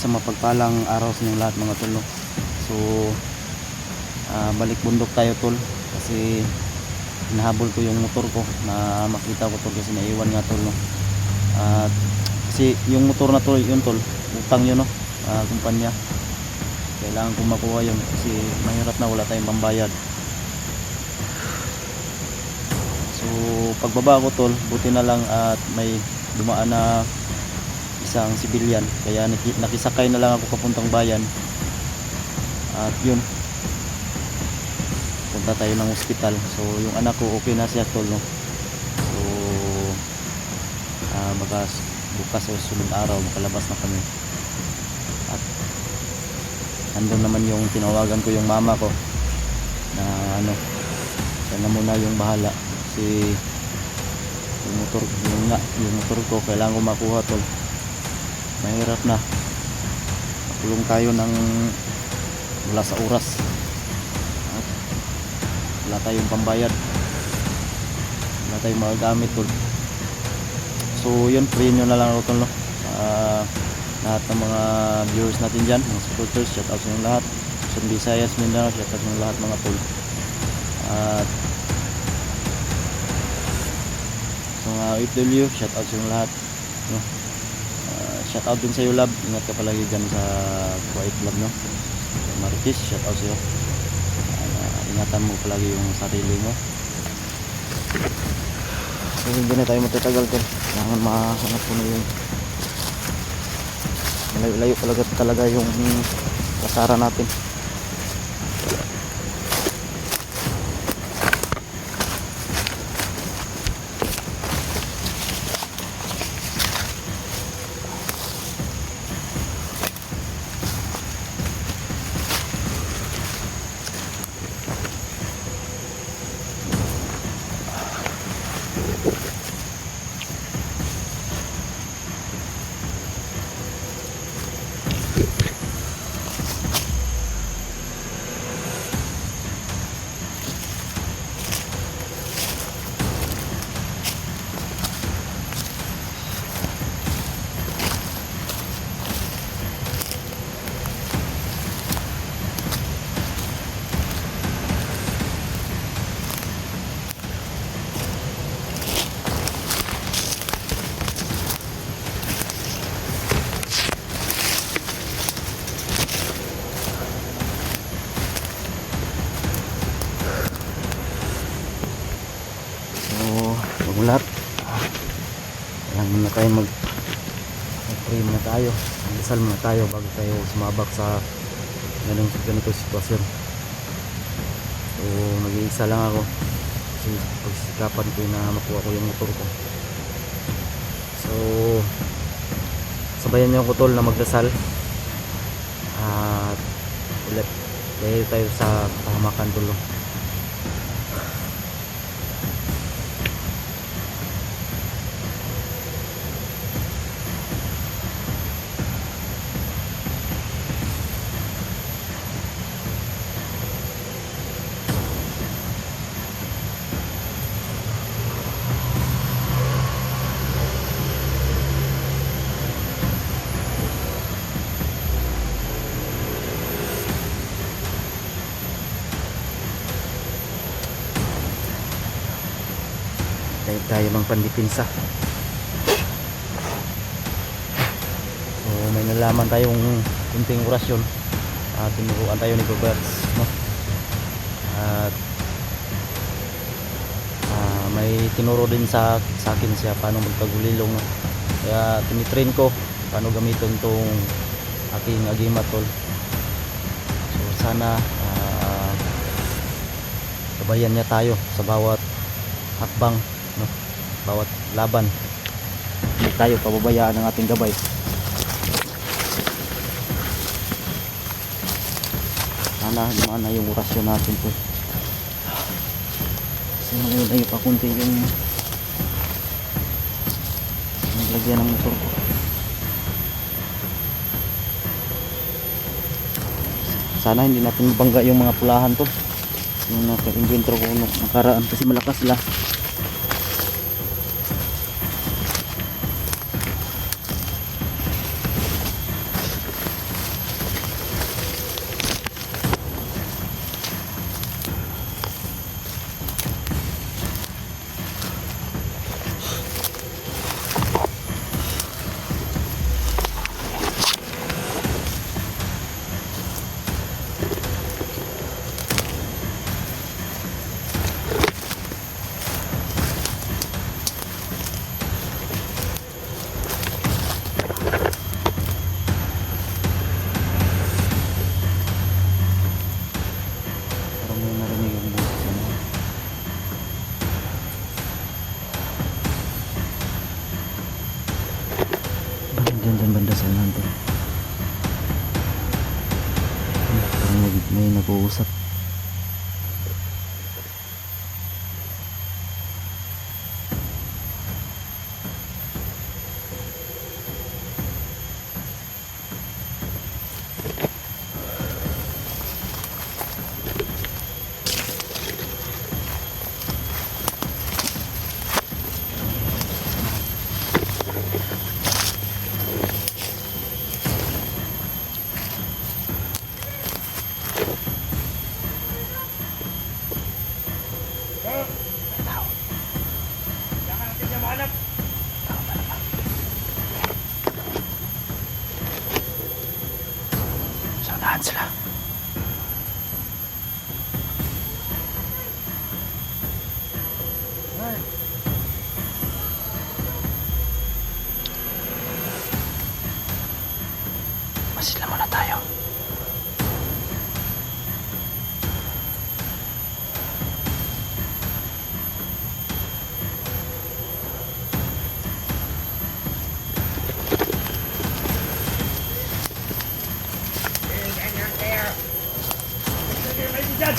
isang mapagpalang araw sa inyong lahat mga tol, no? So balik bundok tayo tol, kasi hinahabol ko yung motor ko na makita ko tol, kasi naiwan nga tol, no? At kasi yung motor na tol, yun tol, utang yun, no? Kumpanya, kailangan ko makuha yun kasi mahirap na, wala tayong pambayad. So pagbaba ko tol, buti na lang at may dumaan na isang civilian, kaya nakisakay na lang ako papuntang bayan. At yun, punta tayo ng ospital. So yung anak ko okay na siya tol, no? So baka bukas o sunod araw makalabas na kami. At andun naman yung tinawagan ko yung mama ko na ano, siya na muna yung bahala, kasi yung motor ko kailangan ko makuha tol. Mahirap na, kulong tayo ng wala sa oras at wala tayong pambayad, wala tayong magagamit tol. So yun, pray nyo na lang ako tol, no? Lahat ng mga viewers natin dyan, mga supporters, shout out sa inyong lahat. Sa Visayas, Mindanao, shout out sa inyong lahat mga tol. At sa mga OFW, shout out sa inyong lahat, no? Shout out din sa iyo love, ingat ka palagi dyan sa Kuwait love, no? Marites, shout out sa iyo. Ingatan mo palagi yung sarili mo. So hindi na tayo matatagal tol, kailangan mahanap ko na yung malayo talaga yung kasara natin. Lahat kailangan muna tayo mag-pray muna tayo, mag-dasal muna tayo bago tayo sumabak sa ganito sitwasyon. So mag-iisa lang ako kasi pagsikapan ko na makuha ko yung motor ko. So sabayan niyo ako tol na magdasal at ulit dahil tayo sa pahamakan tol. Tayo ng pandipinsa. So may nalaman tayong kunting orasyon at tinuruan tayo ni Roberts, no? At may tinuro din sa akin siya paano magpagulilong, no? Kaya tinitrain ko paano gamitin tong aking agimat tol. So sana gabayan niya tayo sa bawat hakbang, no? Bawat laban. Hindi tayo pababayaan ng ating gabay. Sana lumana yung orasyon natin po. Kasi malayo pa kunti yung naglagyan ng motor ko. Sana hindi natin mabangga yung mga pulahan to, yung naka-inventro ko nakaraan, kasi malakas sila. Tao. Jangan natin siya mahanap. Tao talaga. So, unahan sila. Masila muna tayo. Ganyan kaya. Sige, may dyan.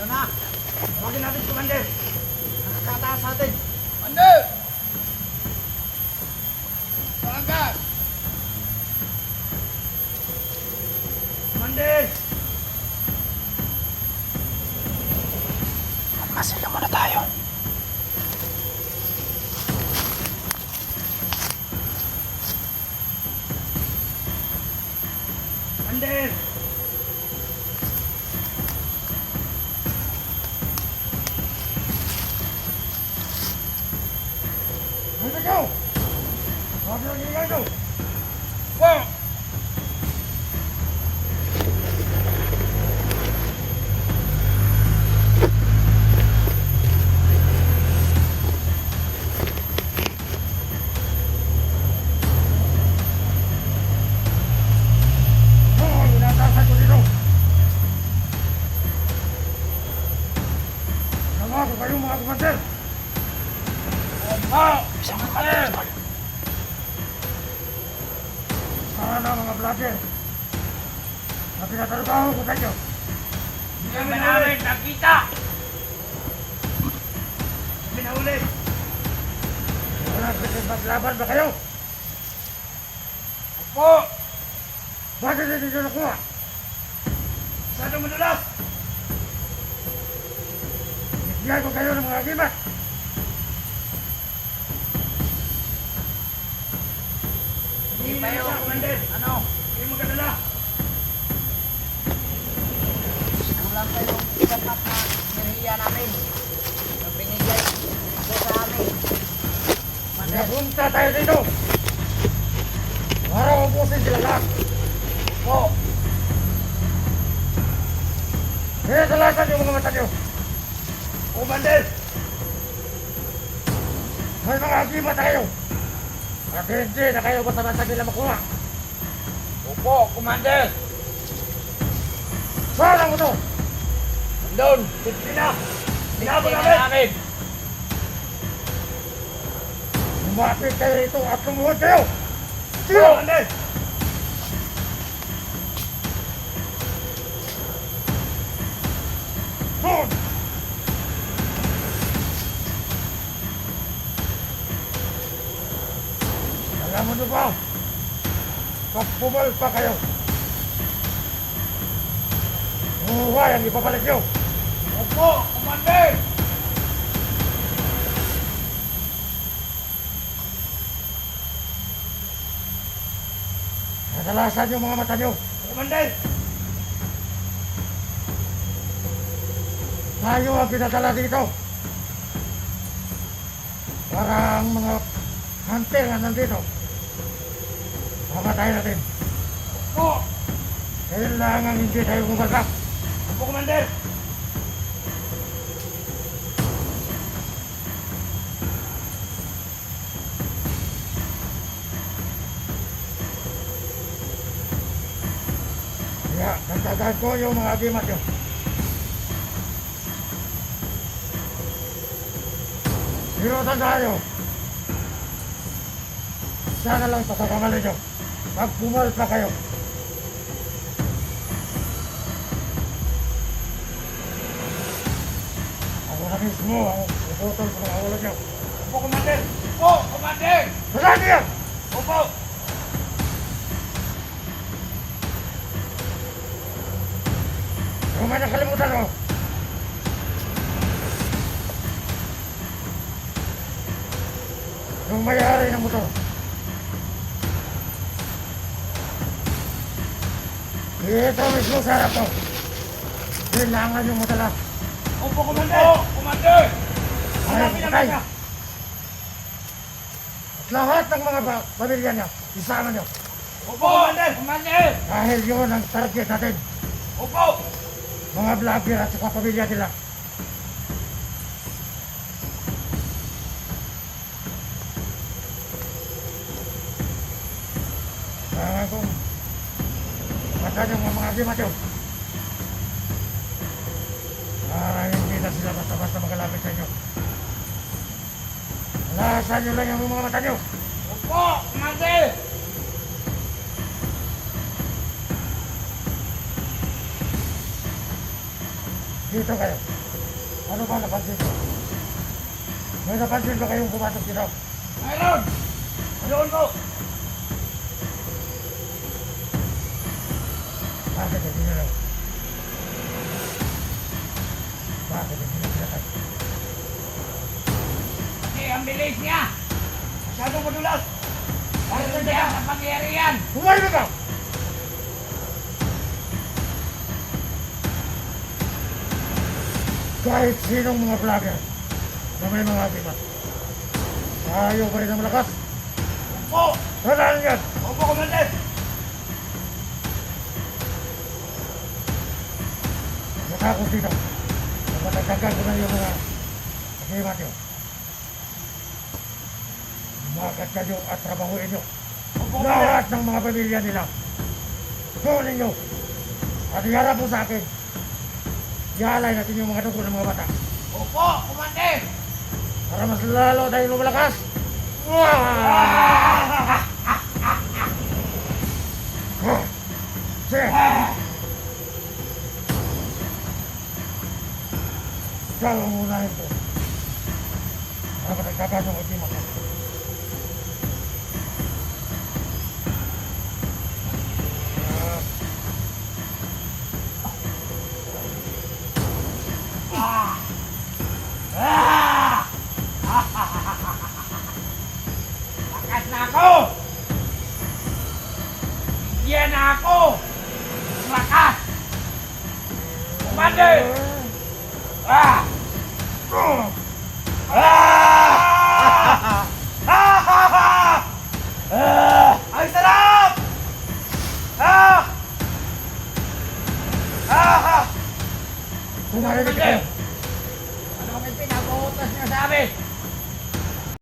Ayun na. Tawagin natin si Commander. Nakakataas sa atin. Commander! Barangay! Commander! Masila muna tayo. Commander! Here we go! Huwag na ginagaw! Wow! Oh, inatasan ko dito! Tama ko kayo mga Commander! Isang mga tol. Sana mga vlogger na pinatrabaho ko sa inyo. Hindi kami namin nakita. Kami nahuli. Walang maglaban ba kayo? Opo. Bakit hindi nyo nakuha? Masyado madulas. Bigyan ko kayo ng mga agimat. Hindi pa yung Commander. Ano? Hindi mo kadala. Kulang kayo dapat na niriya namin. Na binigay ko sa amin. Napunta tayo dito. Para ubusin sila lahat. Oo. Kaya talasan yung mga mata nyo. Commander! May mga agimat na kayo. At hindi na kayo basta-basta nila makuha. Opo, Commander! Saan mo to? Nandun! Sipsi na! Sinabot namin! Lumapit kayo rito at lumuhod kayo! Sige! Commander! Doon! Alam mo ba? Pag pumalpa kayo, buhay ang ipapalik nyo. Opo, Commander! Kadalasan yung mga mata nyo. Commander! Tayo ang pinadala dito. Para ang mga hunter na nandito. Papatayin natin. Opo! Kailangan hindi tayo kumalap. Opo, Commander! Kaya, nagtagaan ko yung mga agimat nyo. Pero tandaan nyo, sana lang pagkakamali nyo. Pag pumalpa kayo, ako na mismo ang puputol sa mga ulo nyo. Opo, Commander! Opo, Commander! Saan niya? Opo! Kung may nakalimutan ko, yung may-ari ng motor, ito mismo sa harap ko. Kailangan yung matala. Opo, Commander! Commander! Ayaw patay. At lahat ng mga pamilya niya, isama niyo. Opo, Commander! Commander! Dahil yun ang target natin. Opo! Mga vlogger at saka pamilya nila. Kaya kung mata niyo mga agimat yun, para hindi na sila basta-basta makalapit sa inyo. Lahasan niyo lang yung mga mata niyo. Opo, Commander! Dito kayo. Ano ba napansin ko? May napansin ba kayong pumasok dito? Mayroon! Mayroon po! Bakit hindi nyo lang? Bakit hindi nyo pinatay? Kasi ang bilis niya! Masyadong madulas! Dahil niya sa pangyarihan! Humarga ka! Kahit sinong mga vlogger na may mga agimat, ayaw pa rin ang malakas. Opo! Tandaan yan! Opo, Commander! Natakot dito. Napatagdagan ko na yung mga agimat nyo. Makat kayo at trabahuin nyo. Opo, Commander! Lahat ng mga pamilya nila. Kunin nyo. At iharap mo sa akin. Ialay natin yung mga dugo ng mga bata. Opo, Commander! Para mas lalo tayo lumalakas. Sige. Ikaw ang unahin ko. Para matagdagan yung ultima ko. Lakas na ako! Bigyan na ako! Lakas! Commander! Ah! Ang sarap! Kung marinig kayo, Ano kami pinabuhutas niya sa amin?